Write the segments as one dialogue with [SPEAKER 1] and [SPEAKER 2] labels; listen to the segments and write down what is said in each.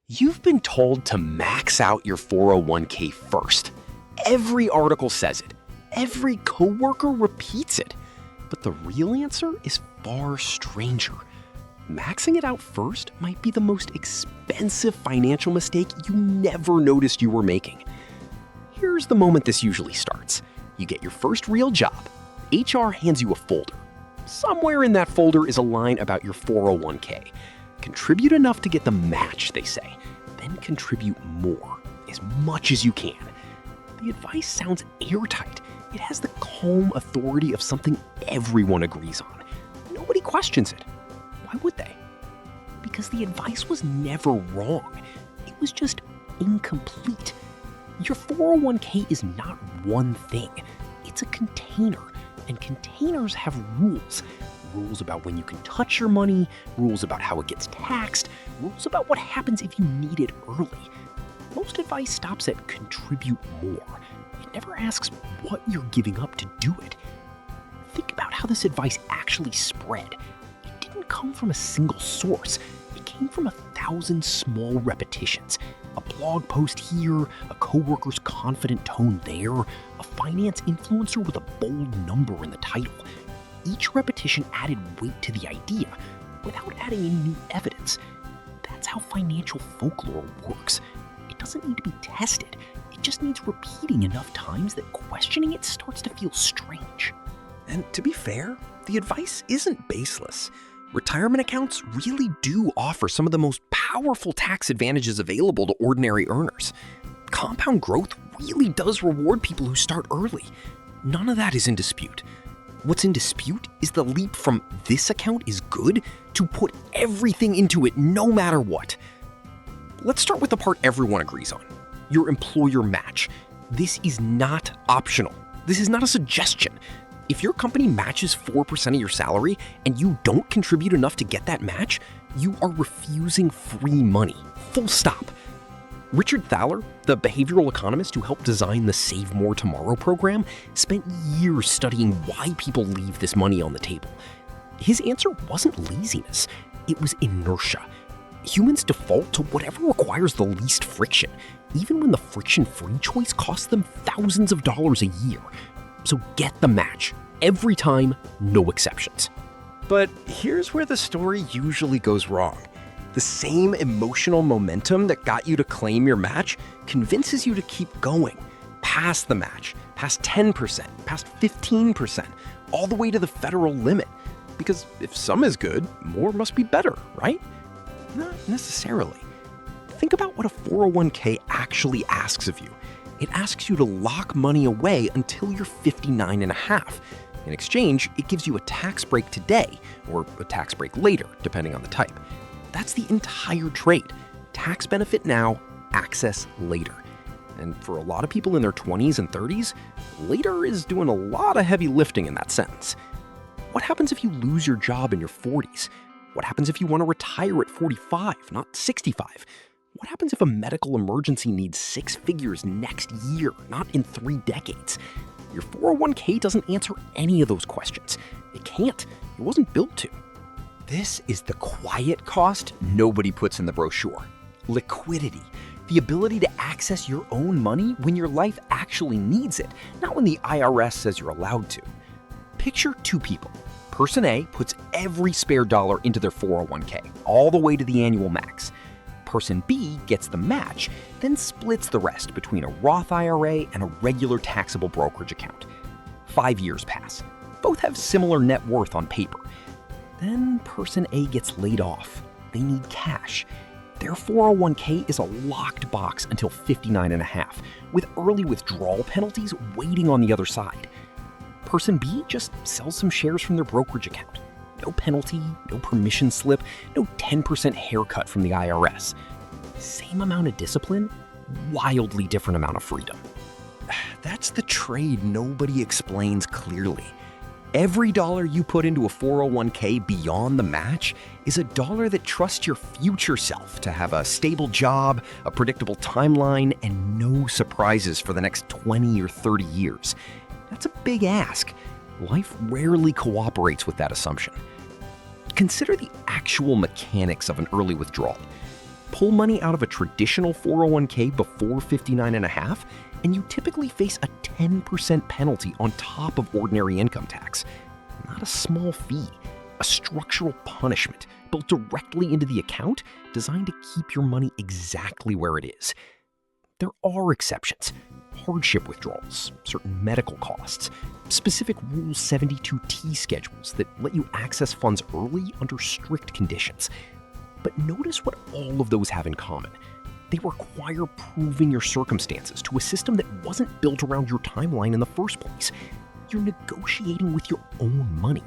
[SPEAKER 1] You've been told to max out your 401k first. Every article says it. Every coworker repeats it. But the real answer is far stranger. Maxing it out first might be the most expensive financial mistake you never noticed you were making. Here's the moment this usually starts. You get your first real job. HR hands you a folder. Somewhere in that folder is a line about your 401k. Contribute enough to get the match, they say. Then contribute more, as much as you can. The advice sounds airtight. It has the calm authority of something everyone agrees on. Nobody questions it. Why would they? Because the advice was never wrong. It was just incomplete. Your 401k is not one thing. It's a container, and containers have rules. Rules about when you can touch your money, rules about how it gets taxed, rules about what happens if you need it early. Most advice stops at contribute more. It never asks what you're giving up to do it. Think about how this advice actually spread. It didn't come from a single source. It came from 1,000 small repetitions. A blog post here, a coworker's confident tone there, a finance influencer with a bold number in the title. Each repetition added weight to the idea without adding any new evidence. That's how financial folklore works. It doesn't need to be tested. It just needs repeating enough times that questioning it starts to feel strange.
[SPEAKER 2] And to be fair, the advice isn't baseless. Retirement accounts really do offer some of the most powerful tax advantages available to ordinary earners. Compound growth really does reward people who start early. None of that is in dispute. What's in dispute is the leap from this account is good to put everything into it no matter what. Let's start with the part everyone agrees on, your employer match. This is not optional. This is not a suggestion. If your company matches 4% of your salary and you don't contribute enough to get that match, you are refusing free money. Full stop. Richard Thaler, the behavioral economist who helped design the Save More Tomorrow program, spent years studying why people leave this money on the table. His answer wasn't laziness, it was inertia. Humans default to whatever requires the least friction, even when the friction-free choice costs them thousands of dollars a year. So get the match. Every time, no exceptions.
[SPEAKER 1] But here's where the story usually goes wrong. The same emotional momentum that got you to claim your match convinces you to keep going, past the match, past 10%, past 15%, all the way to the federal limit. Because if some is good, more must be better, right? Not necessarily. Think about what a 401k actually asks of you. It asks you to lock money away until you're 59 and a half. In exchange, it gives you a tax break today, or a tax break later, depending on the type. That's the entire trade. Tax benefit now, access later. And for a lot of people in their 20s and 30s, later is doing a lot of heavy lifting in that sentence. What happens if you lose your job in your 40s? What happens if you want to retire at 45, not 65? What happens if a medical emergency needs 6 figures next year, not in 3 decades? Your 401k doesn't answer any of those questions. It can't. It wasn't built to. This is the quiet cost nobody puts in the brochure. Liquidity. The ability to access your own money when your life actually needs it, not when the IRS says you're allowed to. Picture 2 people. Person A puts every spare dollar into their 401k, all the way to the annual max. Person B gets the match, then splits the rest between a Roth IRA and a regular taxable brokerage account. 5 years pass. Both have similar net worth on paper. Then person A gets laid off. They need cash. Their 401k is a locked box until 59 and a half, with early withdrawal penalties waiting on the other side. Person B just sells some shares from their brokerage account. No penalty, no permission slip, no 10% haircut from the IRS. Same amount of discipline, wildly different amount of freedom.
[SPEAKER 2] That's the trade nobody explains clearly. Every dollar you put into a 401k beyond the match is a dollar that trusts your future self to have a stable job, a predictable timeline, and no surprises for the next 20 or 30 years. That's a big ask. Life rarely cooperates with that assumption. Consider the actual mechanics of an early withdrawal. Pull money out of a traditional 401k before 59 and a half, and you typically face a 10% penalty on top of ordinary income tax. Not a small fee, a structural punishment built directly into the account designed to keep your money exactly where it is. There are exceptions. Hardship withdrawals, certain medical costs, specific Rule 72T schedules that let you access funds early under strict conditions. But notice what all of those have in common. They require proving your circumstances to a system that wasn't built around your timeline in the first place. You're negotiating with your own money.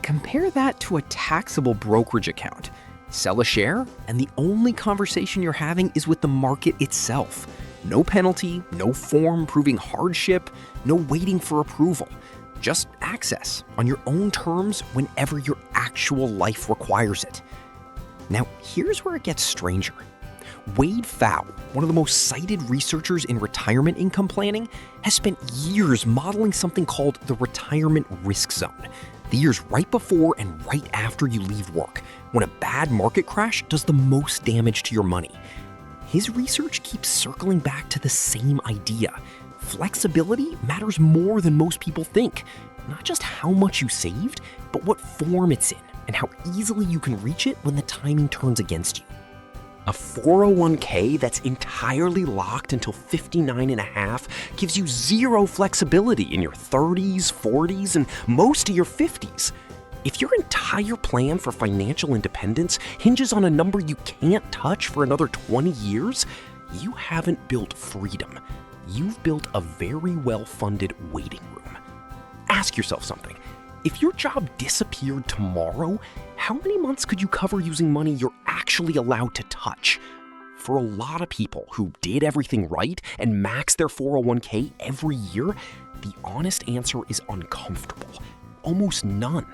[SPEAKER 2] Compare that to a taxable brokerage account. Sell a share, and the only conversation you're having is with the market itself. No penalty, no form proving hardship, no waiting for approval. Just access on your own terms whenever your actual life requires it. Now, here's where it gets stranger. Pfau, one of the most cited researchers in retirement income planning, has spent years modeling something called the retirement risk zone. The years right before and right after you leave work, when a bad market crash does the most damage to your money. His research keeps circling back to the same idea. Flexibility matters more than most people think. Not just how much you saved, but what form it's in and how easily you can reach it when the timing turns against you. A 401k that's entirely locked until 59 and a half gives you zero flexibility in your 30s, 40s, and most of your 50s. If your entire plan for financial independence hinges on a number you can't touch for another 20 years, you haven't built freedom. You've built a very well-funded waiting room. Ask yourself something. If your job disappeared tomorrow, how many months could you cover using money you're actually allowed to touch? For a lot of people who did everything right and maxed their 401k every year, the honest answer is uncomfortable. Almost none.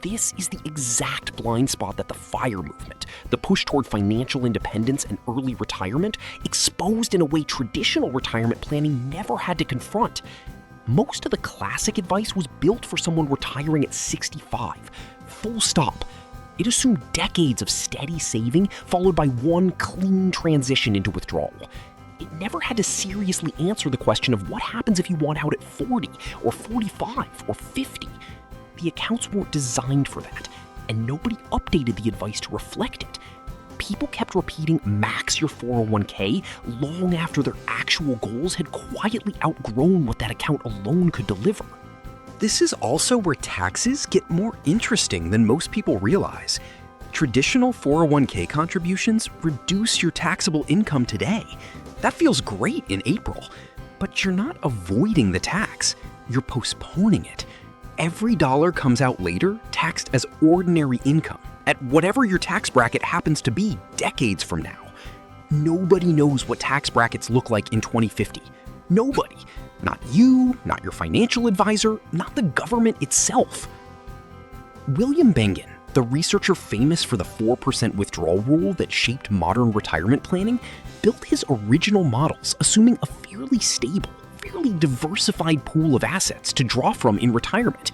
[SPEAKER 2] This is the exact blind spot that the FIRE movement, the push toward financial independence and early retirement, exposed in a way traditional retirement planning never had to confront. Most of the classic advice was built for someone retiring at 65. Full stop. It assumed decades of steady saving followed by one clean transition into withdrawal. It never had to seriously answer the question of what happens if you want out at 40 or 45 or 50. The accounts weren't designed for that, and nobody updated the advice to reflect it. People kept repeating max your 401k long after their actual goals had quietly outgrown what that account alone could deliver.
[SPEAKER 1] This is also where taxes get more interesting than most people realize. Traditional 401k contributions reduce your taxable income today. That feels great in April, but you're not avoiding the tax, you're postponing it. Every dollar comes out later taxed as ordinary income at whatever your tax bracket happens to be decades from now. Nobody knows what tax brackets look like in 2050. Nobody. Not you, not your financial advisor, not the government itself. William Bengen, the researcher famous for the 4% withdrawal rule that shaped modern retirement planning, built his original models assuming a fairly stable, fairly diversified pool of assets to draw from in retirement.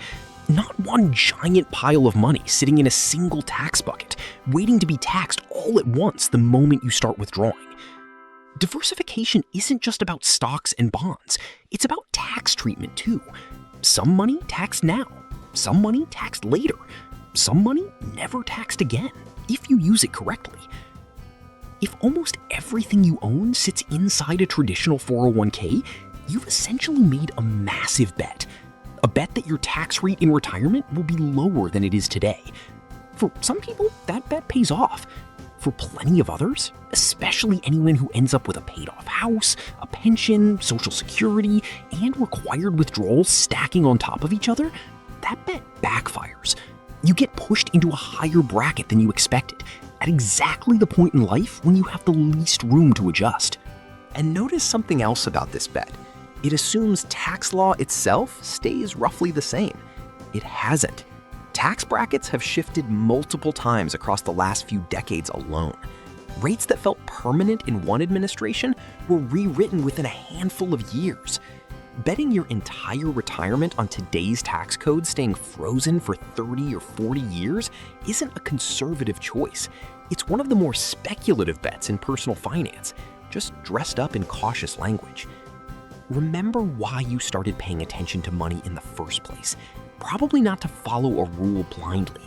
[SPEAKER 1] Not one giant pile of money sitting in a single tax bucket, waiting to be taxed all at once the moment you start withdrawing. Diversification isn't just about stocks and bonds, it's about tax treatment too. Some money taxed now, some money taxed later, some money never taxed again, if you use it correctly. If almost everything you own sits inside a traditional 401k, you've essentially made a massive bet. A bet that your tax rate in retirement will be lower than it is today. For some people, that bet pays off. For plenty of others, especially anyone who ends up with a paid-off house, a pension, Social Security, and required withdrawals stacking on top of each other, that bet backfires. You get pushed into a higher bracket than you expected, at exactly the point in life when you have the least room to adjust.
[SPEAKER 2] And notice something else about this bet. It assumes tax law itself stays roughly the same. It hasn't. Tax brackets have shifted multiple times across the last few decades alone. Rates that felt permanent in one administration were rewritten within a handful of years. Betting your entire retirement on today's tax code staying frozen for 30 or 40 years isn't a conservative choice. It's one of the more speculative bets in personal finance, just dressed up in cautious language. Remember why you started paying attention to money in the first place. Probably not to follow a rule blindly.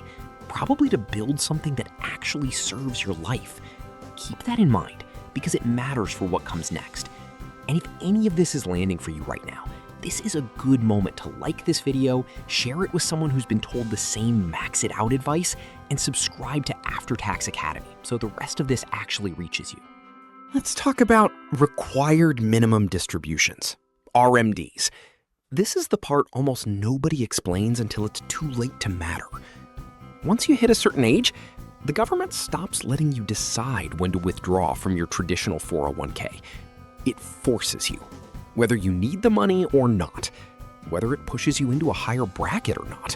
[SPEAKER 2] Probably to build something that actually serves your life. Keep that in mind, because it matters for what comes next. And if any of this is landing for you right now, this is a good moment to like this video, share it with someone who's been told the same max it out advice, and subscribe to After Tax Academy so the rest of this actually reaches you.
[SPEAKER 1] Let's talk about required minimum distributions, RMDs. This is the part almost nobody explains until it's too late to matter. Once you hit a certain age, the government stops letting you decide when to withdraw from your traditional 401k. It forces you, whether you need the money or not, whether it pushes you into a higher bracket or not,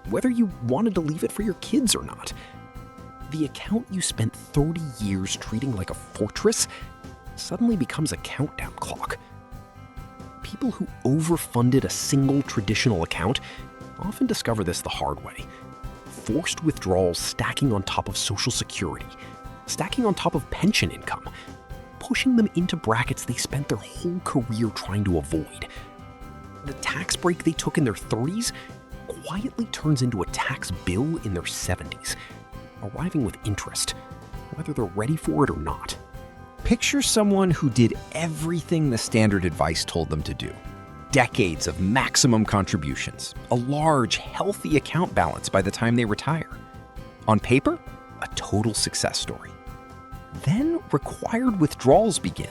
[SPEAKER 1] whether you wanted to leave it for your kids or not. The account you spent 30 years treating like a fortress suddenly becomes a countdown clock. People who overfunded a single traditional account often discover this the hard way. Forced withdrawals stacking on top of Social Security, stacking on top of pension income, pushing them into brackets they spent their whole career trying to avoid. The tax break they took in their 30s quietly turns into a tax bill in their 70s, arriving with interest, whether they're ready for it or not. Picture someone who did everything the standard advice told them to do. Decades of maximum contributions, a large, healthy account balance by the time they retire. On paper, a total success story. Then required withdrawals begin,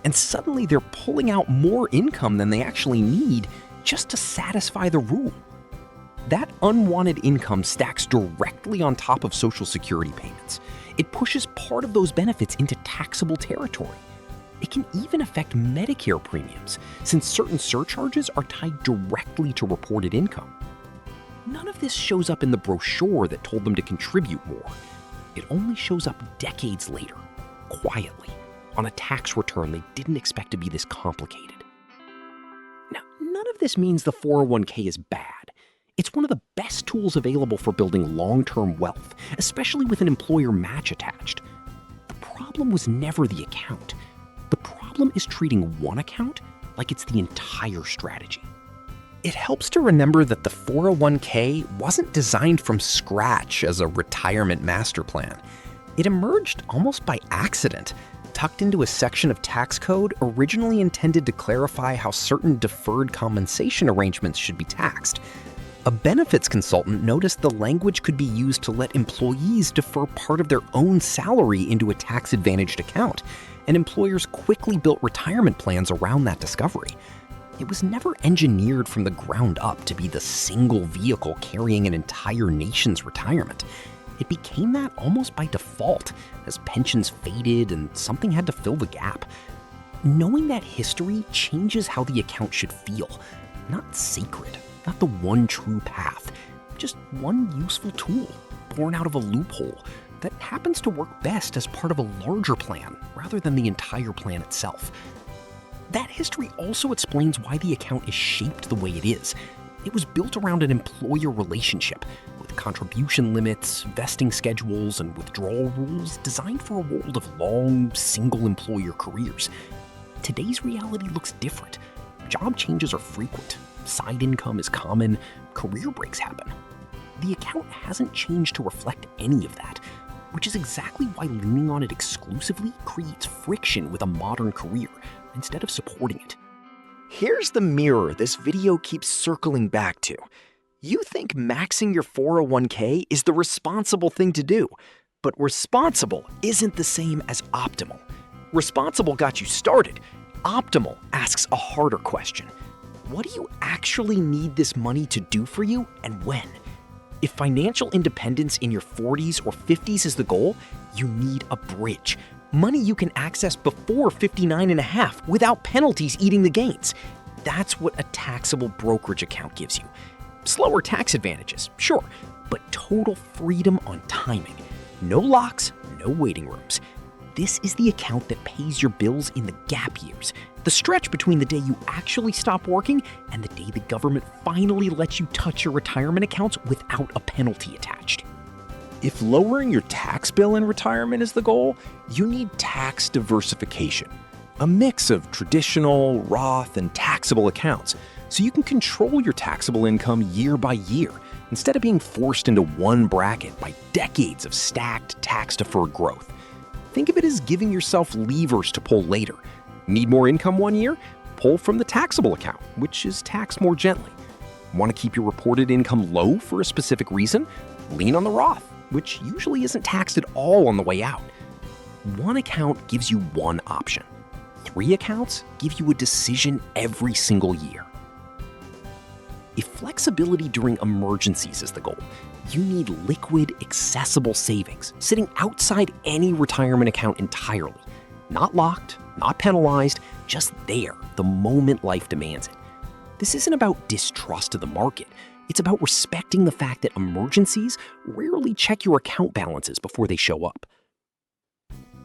[SPEAKER 1] and suddenly they're pulling out more income than they actually need just to satisfy the rule. That unwanted income stacks directly on top of Social Security payments. It pushes part of those benefits into taxable territory. It can even affect Medicare premiums, since certain surcharges are tied directly to reported income. None of this shows up in the brochure that told them to contribute more. It only shows up decades later, quietly, on a tax return they didn't expect to be this complicated. Now, none of this means the 401k is bad. It's one of the best tools available for building long-term wealth, especially with an employer match attached. The problem was never the account. The problem is treating one account like it's the entire strategy. It helps to remember that the 401k wasn't designed from scratch as a retirement master plan. It emerged almost by accident, tucked into a section of tax code originally intended to clarify how certain deferred compensation arrangements should be taxed. A benefits consultant noticed the language could be used to let employees defer part of their own salary into a tax-advantaged account, and employers quickly built retirement plans around that discovery. It was never engineered from the ground up to be the single vehicle carrying an entire nation's retirement. It became that almost by default, as pensions faded and something had to fill the gap. Knowing that history changes how the account should feel, not sacred. Not the one true path, just one useful tool born out of a loophole that happens to work best as part of a larger plan rather than the entire plan itself. That history also explains why the account is shaped the way it is. It was built around an employer relationship with contribution limits, vesting schedules, and withdrawal rules designed for a world of long, single-employer careers. Today's reality looks different. Job changes are frequent. Side income is common, career breaks happen. The account hasn't changed to reflect any of that, which is exactly why leaning on it exclusively creates friction with a modern career instead of supporting it. Here's the mirror this video keeps circling back to. You think maxing your 401k is the responsible thing to do, but responsible isn't the same as optimal. Responsible got you started. Optimal asks a harder question. What do you actually need this money to do for you, and when? If financial independence in your 40s or 50s is the goal, you need a bridge. Money you can access before 59 and a half without penalties eating the gains. That's what a taxable brokerage account gives you. Slower tax advantages, sure, but total freedom on timing. No locks, no waiting rooms. This is the account that pays your bills in the gap years, the stretch between the day you actually stop working and the day the government finally lets you touch your retirement accounts without a penalty attached. If lowering your tax bill in retirement is the goal, you need tax diversification, a mix of traditional, Roth, and taxable accounts, so you can control your taxable income year by year instead of being forced into one bracket by decades of stacked tax-deferred growth. Think of it as giving yourself levers to pull later. Need more income one year? Pull from the taxable account, which is taxed more gently. Want to keep your reported income low for a specific reason? Lean on the Roth, which usually isn't taxed at all on the way out. One account gives you one option. 3 accounts give you a decision every single year. If flexibility during emergencies is the goal, you need liquid, accessible savings sitting outside any retirement account entirely. Not locked, not penalized, just there the moment life demands it. This isn't about distrust of the market. It's about respecting the fact that emergencies rarely check your account balances before they show up.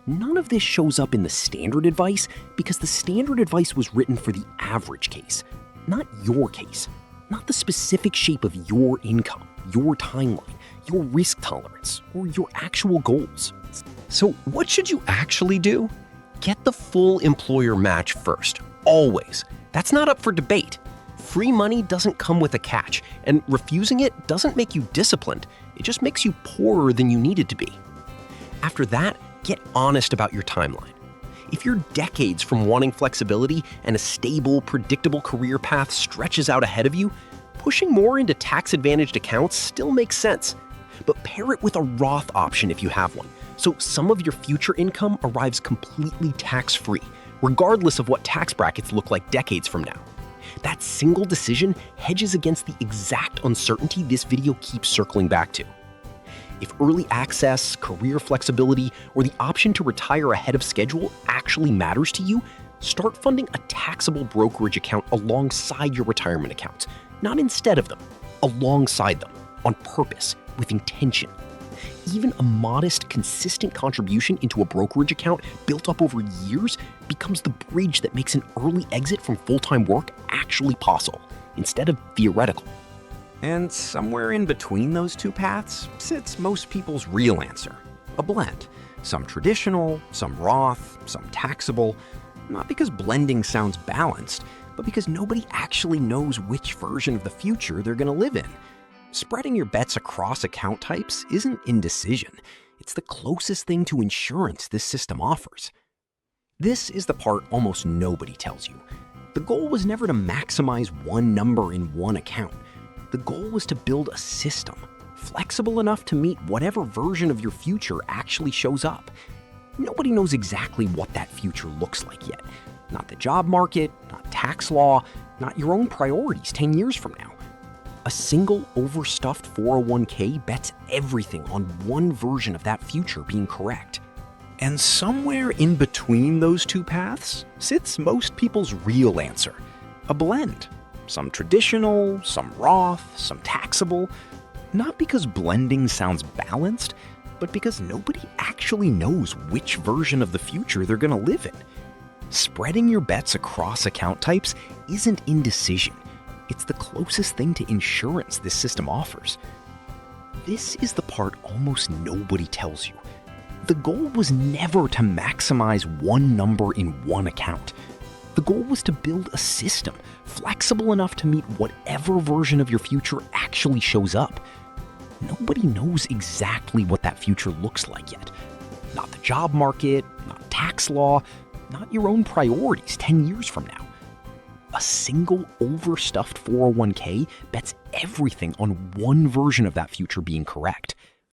[SPEAKER 1] None of this shows up in the standard advice because the standard advice was written for the average case, not your case, not the specific shape of your income, your timeline, your risk tolerance, or your actual goals. So what should you actually do? Get the full employer match first, always. That's not up for debate. Free money doesn't come with a catch, and refusing it doesn't make you disciplined. It just makes you poorer than you needed to be. After that, get honest about your timeline. If you're decades from wanting flexibility and a stable, predictable career path stretches out ahead of you, pushing more into tax-advantaged accounts still makes sense. But pair it with a Roth option if you have one, so some of your future income arrives completely tax-free, regardless of what tax brackets look like decades from now. That single decision hedges against the exact uncertainty this video keeps circling back to. If early access, career flexibility, or the option to retire ahead of schedule actually matters to you, start funding a taxable brokerage account alongside your retirement accounts, not instead of them, alongside them, on purpose, with intention. Even a modest, consistent contribution into a brokerage account built up over years becomes the bridge that makes an early exit from full-time work actually possible, instead of theoretical. And somewhere in between those two paths sits most people's real answer, a blend. Some traditional, some Roth, some taxable, not because blending sounds balanced, but because nobody actually knows which version of the future they're going to live in. Spreading your bets across account types isn't indecision. It's the closest thing to insurance this system offers. This is the part almost nobody tells you. The goal was never to maximize one number in one account. The goal was to build a system, flexible enough to meet whatever version of your future actually shows up. Nobody knows exactly what that future looks like yet. Not the job market, not tax law, not your own priorities 10 years from now. A single overstuffed 401k bets everything on one version of that future being correct. And somewhere in between those two paths sits most people's real answer, a blend. Some traditional, some Roth, some taxable. Not because blending sounds balanced, but because nobody actually knows which version of the future they're going to live in. Spreading your bets across account types isn't indecision. It's the closest thing to insurance this system offers. This is the part almost nobody tells you. The goal was never to maximize one number in one account. The goal was to build a system flexible enough to meet whatever version of your future actually shows up. Nobody knows exactly what that future looks like yet. Not the job market, not tax law, not your own priorities 10 years from now. A single overstuffed 401k bets everything on one version of that future being correct.